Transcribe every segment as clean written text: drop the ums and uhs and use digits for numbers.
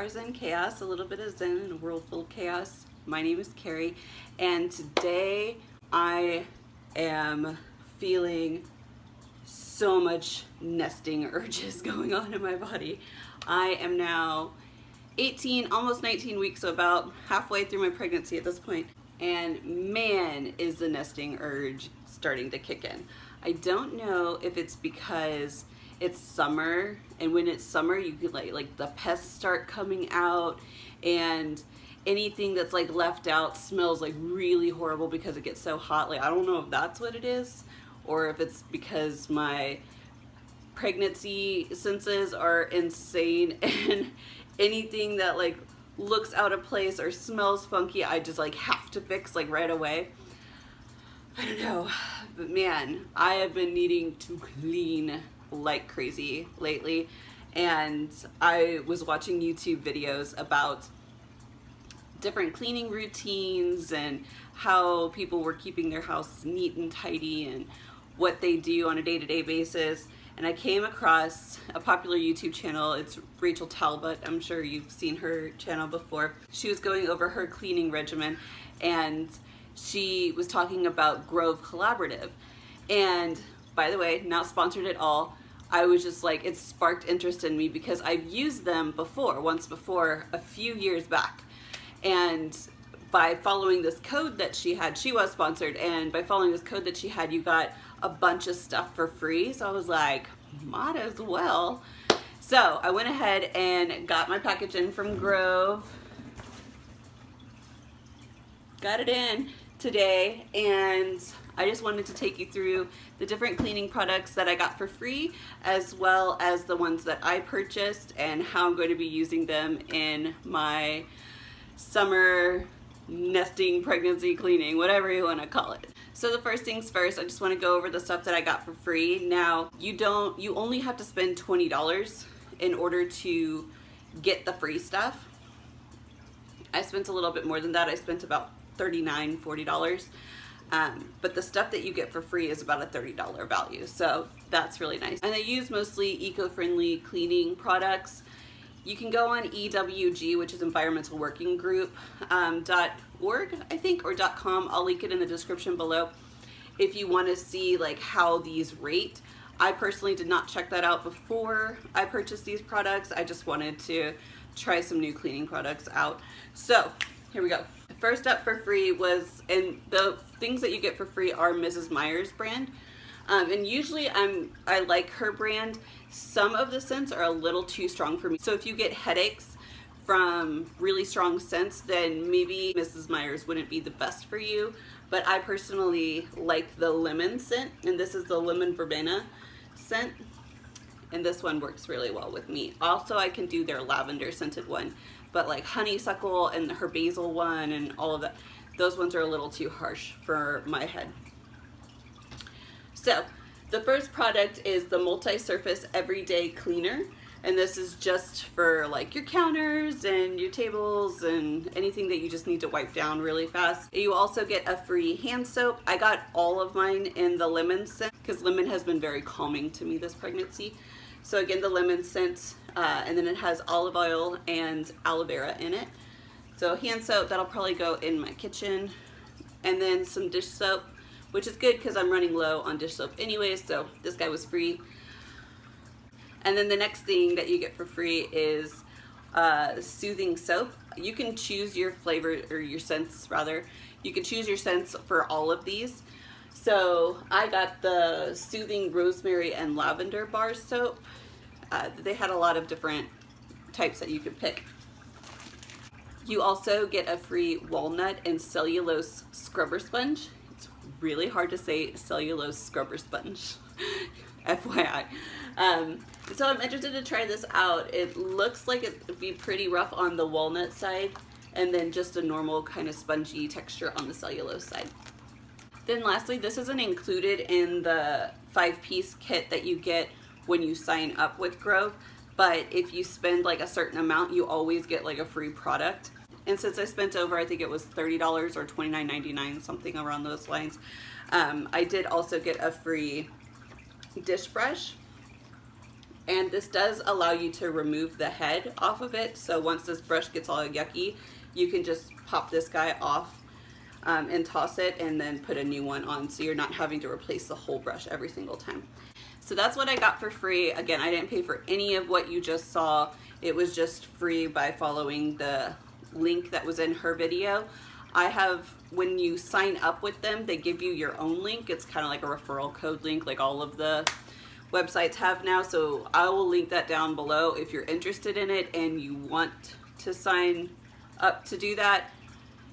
are Zen Chaos, a little bit of Zen in a world full of chaos. My name is Carrie, and today I am feeling so much nesting urges going on in my body. I am now 18, almost 19 weeks, so about halfway through my pregnancy at this point, and man, is the nesting urge starting to kick in. I don't know if it's because it's summer, and when it's summer you get like the pests start coming out, and anything that's like left out smells like really horrible because it gets so hot. Like, I don't know if that's what it is, or if it's because my pregnancy senses are insane and anything that like looks out of place or smells funky I just like have to fix like right away. I don't know, but man, I have been needing to clean like crazy lately, and I was watching YouTube videos about different cleaning routines and how people were keeping their house neat and tidy and what they do on a day-to-day basis. And I came across a popular YouTube channel. It's Rachel Talbot. I'm sure you've seen her channel before. She was going over her cleaning regimen, and she was talking about Grove Collaborative. And by the way, not sponsored at all. I was just like, it sparked interest in me because I've used them before, once before, a few years back. And by following this code that she had, she was sponsored, and by following this code that she had, you got a bunch of stuff for free. So I was like, might as well. So I went ahead and got my package in from Grove. Got it in today, and I just wanted to take you through the different cleaning products that I got for free, as well as the ones that I purchased and how I'm going to be using them in my summer nesting, pregnancy cleaning, whatever you want to call it. So the first things first, I just want to go over the stuff that I got for free. Now, you only have to spend $20 in order to get the free stuff. I spent a little bit more than that. I spent about $39, $40. But the stuff that you get for free is about a $30 value, so that's really nice. And I use mostly eco-friendly cleaning products. You can go on EWG, which is Environmental Working Group, .org, I think, or .com. I'll link it in the description below if you want to see like how these rate. I personally did not check that out before I purchased these products. I just wanted to try some new cleaning products out. So here we go. First up for free was, and the things that you get for free are Mrs. Meyers brand. And usually I like her brand. Some of the scents are a little too strong for me. So if you get headaches from really strong scents, then maybe Mrs. Meyers wouldn't be the best for you. But I personally like the lemon scent, and this is the lemon verbena scent. And this one works really well with me. Also, I can do their lavender scented one, but like honeysuckle and her basil one and all of that, those ones are a little too harsh for my head. So the first product is the Multi-Surface Everyday Cleaner, and this is just for like your counters and your tables and anything that you just need to wipe down really fast. You also get a free hand soap. I got all of mine in the lemon scent because lemon has been very calming to me this pregnancy. So again, the lemon scent, and then it has olive oil and aloe vera in it. So hand soap, that'll probably go in my kitchen. And then some dish soap, which is good because I'm running low on dish soap anyways, so this guy was free. And then the next thing that you get for free is soothing soap. You can choose your flavor, or your scents rather. You can choose your scents for all of these. So I got the soothing rosemary and lavender bar soap. They had a lot of different types that you could pick. You also get a free walnut and cellulose scrubber sponge. It's really hard to say cellulose scrubber sponge, FYI. So I'm interested to try this out. It looks like it would be pretty rough on the walnut side, and then just a normal kind of spongy texture on the cellulose side. Then lastly, this isn't included in the 5-piece kit that you get when you sign up with Grove, but if you spend like a certain amount, you always get like a free product. And since I spent over, I think it was $30 or $29.99, something around those lines, I did also get a free dish brush And this does allow you to remove the head off of it. So once this brush gets all yucky, you can just pop this guy off and toss it and then put a new one on, so you're not having to replace the whole brush every single time. So that's what I got for free. Again, I didn't pay for any of what you just saw. It was just free by following the link that was in her video. I have, when you sign up with them, they give you your own link. It's kind of like a referral code link, like all of the websites have now. So I will link that down below if you're interested in it and you want to sign up to do that.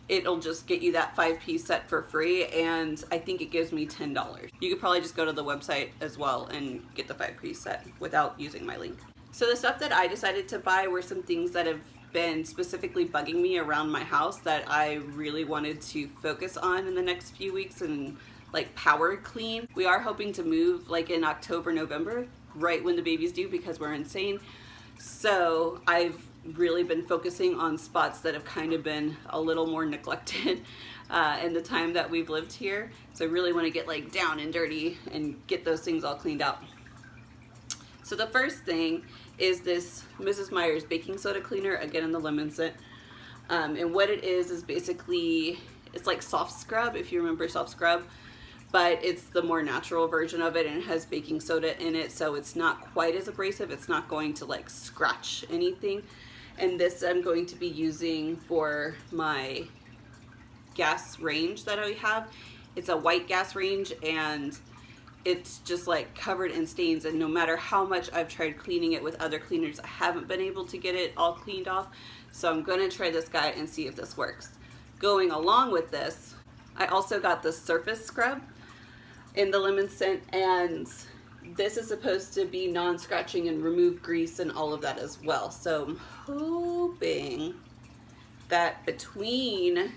It'll just get you that 5-piece set for free, and I think it gives me $10. You could probably just go to the website as well and get the 5-piece set without using my link. So the stuff that I decided to buy were some things that have been specifically bugging me around my house that I really wanted to focus on in the next few weeks and like power clean. We are hoping to move like in October, November, right when the baby's due, because we're insane. So I've really been focusing on spots that have kind of been a little more neglected in the time that we've lived here. So I really want to get like down and dirty and get those things all cleaned out. So the first thing is this Mrs. Meyers baking soda cleaner, again in the lemon scent. And what it is basically, it's like soft scrub, if you remember soft scrub, but it's the more natural version of it, and it has baking soda in it, so it's not quite as abrasive. It's not going to like scratch anything. And this I'm going to be using for my gas range that I have. It's a white gas range, and it's just like covered in stains, and no matter how much I've tried cleaning it with other cleaners, I haven't been able to get it all cleaned off. So I'm going to try this guy and see if this works. Going along with this, I also got the surface scrub in the lemon scent, and this is supposed to be non-scratching and remove grease and all of that as well. So I'm hoping that between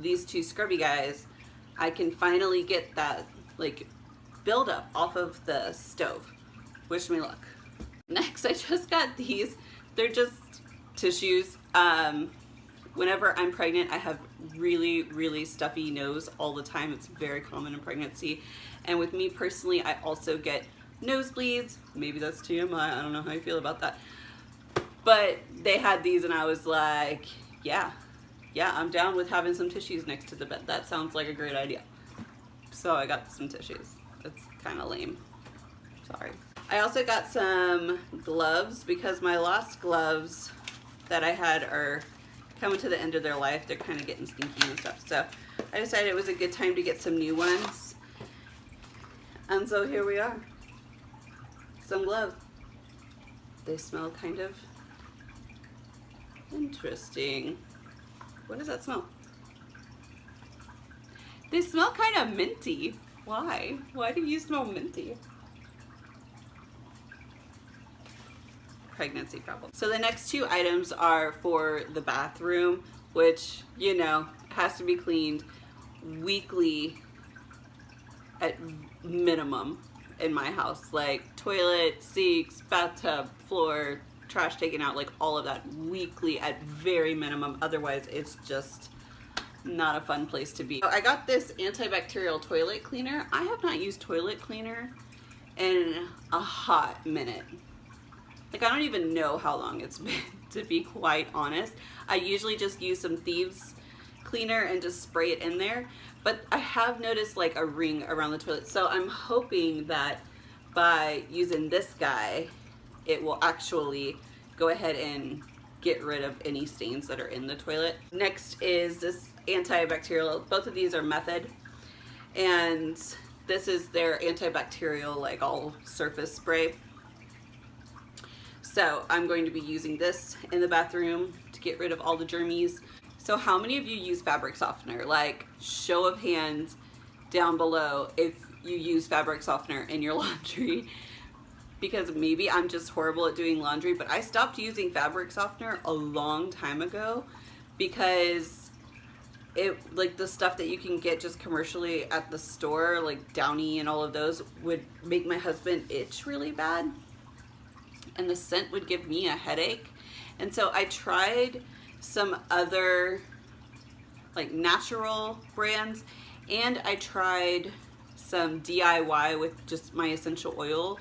these two scrubby guys, I can finally get that like buildup off of the stove. Wish me luck. Next, I just got these. They're just tissues. Whenever I'm pregnant, I have really stuffy nose all the time. It's very common in pregnancy. And with me personally, I also get nosebleeds. Maybe that's TMI. I don't know how you feel about that. But they had these, and I was like, yeah, I'm down with having some tissues next to the bed. That sounds like a great idea. So I got some tissues. It's kind of lame. Sorry. I also got some gloves because my last gloves that I had are coming to the end of their life. They're kind of getting stinky and stuff. So I decided it was a good time to get some new ones. And so here we are. Some gloves. They smell kind of interesting. What does that smell? They smell kind of minty. Why? Why do you smell minty? Pregnancy problem. So the next two items are for the bathroom, which, you know, has to be cleaned weekly at minimum in my house. Like toilet, sinks, bathtub, floor, trash taken out, like all of that weekly at very minimum. Otherwise, it's just not a fun place to be. So I got this antibacterial toilet cleaner. I have not used toilet cleaner in a hot minute. Like, I don't even know how long it's been, to be quite honest. I usually just use some Thieves cleaner and just spray it in there. But I have noticed like a ring around the toilet. So I'm hoping that by using this guy, it will actually go ahead and get rid of any stains that are in the toilet. Next is this antibacterial. Both of these are Method. And this is their antibacterial, like all surface spray. So I'm going to be using this in the bathroom to get rid of all the germies. So how many of you use fabric softener? Like, show of hands down below if you use fabric softener in your laundry. Because maybe I'm just horrible at doing laundry, but I stopped using fabric softener a long time ago because it, like the stuff that you can get just commercially at the store, like Downy and all of those, would make my husband itch really bad. And the scent would give me a headache. And so I tried some other like natural brands, and I tried some DIY with just my essential oil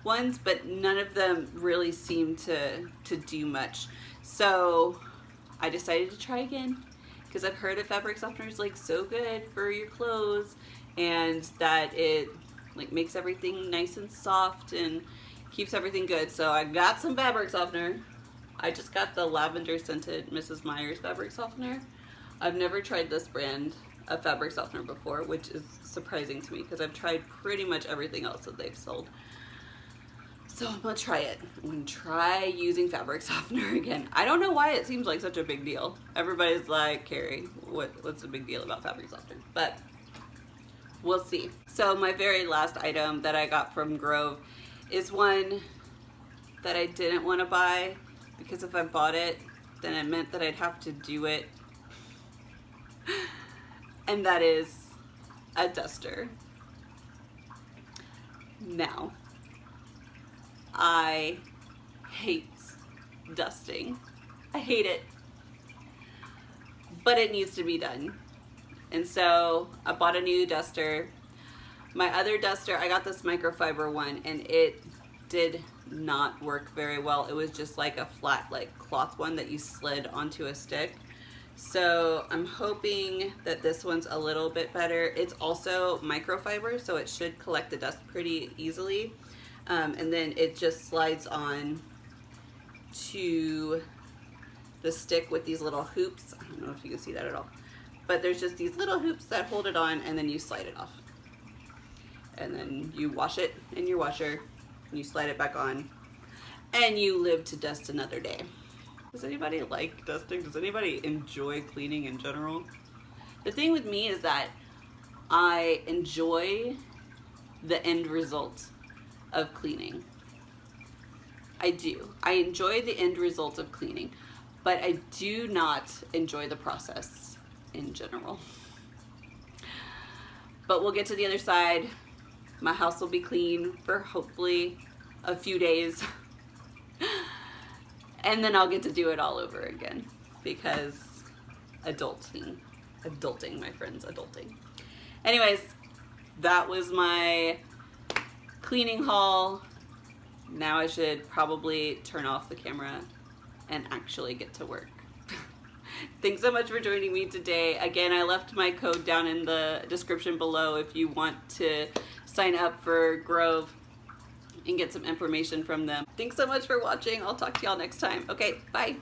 ones, but none of them really seem to do much. So I decided to try again because I've heard a fabric softener is like so good for your clothes and that it like makes everything nice and soft and keeps everything good. So I got some fabric softener. I just got the lavender scented Mrs. Meyers fabric softener. I've never tried this brand of fabric softener before, which is surprising to me because I've tried pretty much everything else that they've sold. So I'm gonna try it. I'm gonna try using fabric softener again. I don't know why it seems like such a big deal. Everybody's like, Carrie, what's the big deal about fabric softener? But we'll see. So my very last item that I got from Grove is one that I didn't want to buy because if I bought it, then it meant that I'd have to do it. And that is a duster. Now, I hate dusting. I hate it. But it needs to be done. And so I bought a new duster. My other duster, I got this microfiber one and it did not work very well. It was just like a flat like cloth one that you slid onto a stick. So I'm hoping that this one's a little bit better. It's also microfiber, so it should collect the dust pretty easily. And then it just slides on to the stick with these little hoops. I don't know if you can see that at all. But there's just these little hoops that hold it on and then you slide it off. And then you wash it in your washer, and you slide it back on, and you live to dust another day. Does anybody like dusting? Does anybody enjoy cleaning in general? The thing with me is that I enjoy the end result of cleaning. I do. I enjoy the end result of cleaning, but I do not enjoy the process in general. But we'll get to the other side. My house will be clean for hopefully a few days. And then I'll get to do it all over again because adulting, my friends, adulting. Anyways, that was my cleaning haul. Now I should probably turn off the camera and actually get to work. Thanks so much for joining me today. Again, I left my code down in the description below if you want to sign up for Grove and get some information from them. Thanks so much for watching. I'll talk to y'all next time. Okay, bye.